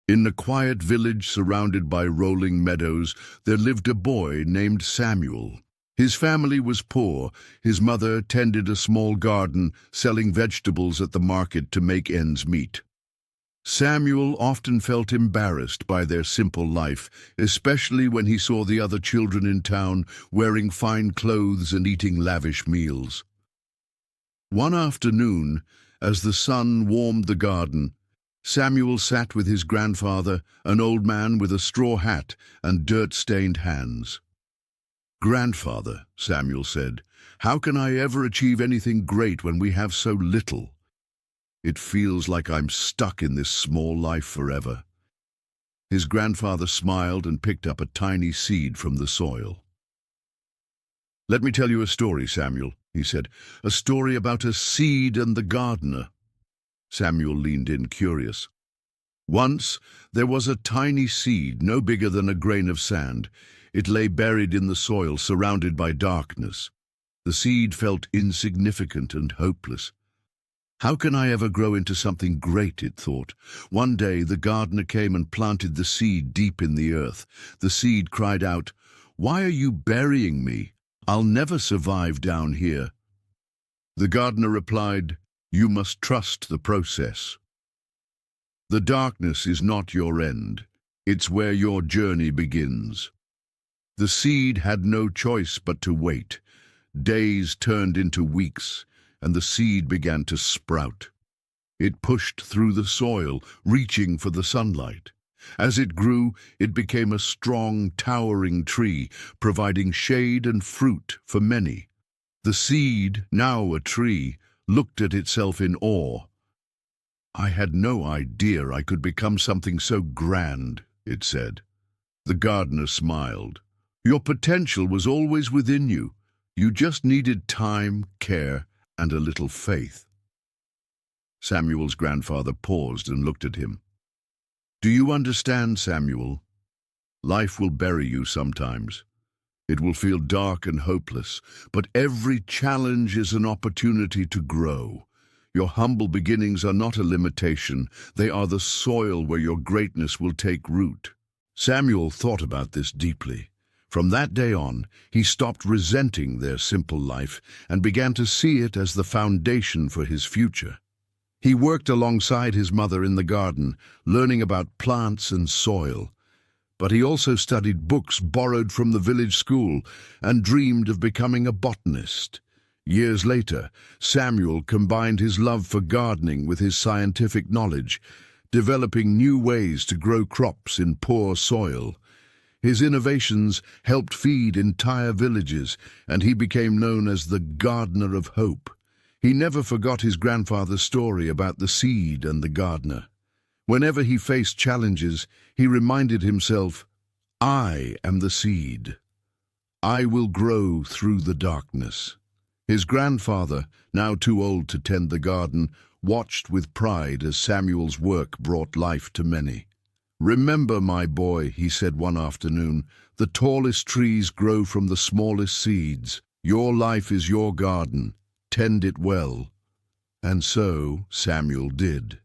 In a quiet village surrounded by rolling meadows, there lived a boy named Samuel. His family was poor. His mother tended a small garden, selling vegetables at the market to make ends meet. Samuel often felt embarrassed by their simple life, especially when he saw the other children in town wearing fine clothes and eating lavish meals. One afternoon, as the sun warmed the garden, Samuel sat with his grandfather, an old man with a straw hat and dirt-stained hands. "Grandfather," Samuel said, "how can I ever achieve anything great when we have so little? It feels like I'm stuck in this small life forever." His grandfather smiled and picked up a tiny seed from the soil. "Let me tell you a story, Samuel," he said, "a story about a seed and the gardener." Samuel leaned in, curious. "Once there was a tiny seed, no bigger than a grain of sand. It lay buried in the soil, surrounded by darkness. The seed felt insignificant and hopeless. How can I ever grow into something great, it thought. One day the gardener came and planted the seed deep in the earth. The seed cried out, "Why are you burying me? I'll never survive down here." The gardener replied, "You must trust the process. The darkness is not your end. It's where your journey begins." The seed had no choice but to wait. Days turned into weeks, and the seed began to sprout. It pushed through the soil, reaching for the sunlight. As it grew, it became a strong, towering tree, providing shade and fruit for many. The seed, now a tree, looked at itself in awe. "I had no idea I could become something so grand," it said. The gardener smiled. "Your potential was always within you. You just needed time, care, and a little faith." Samuel's grandfather paused and looked at him. "Do you understand, Samuel? Life will bury you sometimes. It will feel dark and hopeless, but every challenge is an opportunity to grow. Your humble beginnings are not a limitation. They are the soil where your greatness will take root." Samuel thought about this deeply. From that day on, he stopped resenting their simple life and began to see it as the foundation for his future. He worked alongside his mother in the garden, learning about plants and soil. But he also studied books borrowed from the village school and dreamed of becoming a botanist. Years later, Samuel combined his love for gardening with his scientific knowledge, developing new ways to grow crops in poor soil. His innovations helped feed entire villages, and he became known as the Gardener of Hope. He never forgot his grandfather's story about the seed and the gardener. Whenever he faced challenges, he reminded himself, "I am the seed. I will grow through the darkness." His grandfather, now too old to tend the garden, watched with pride as Samuel's work brought life to many. "Remember, my boy," he said one afternoon, "the tallest trees grow from the smallest seeds. Your life is your garden. Tend it well." And so Samuel did.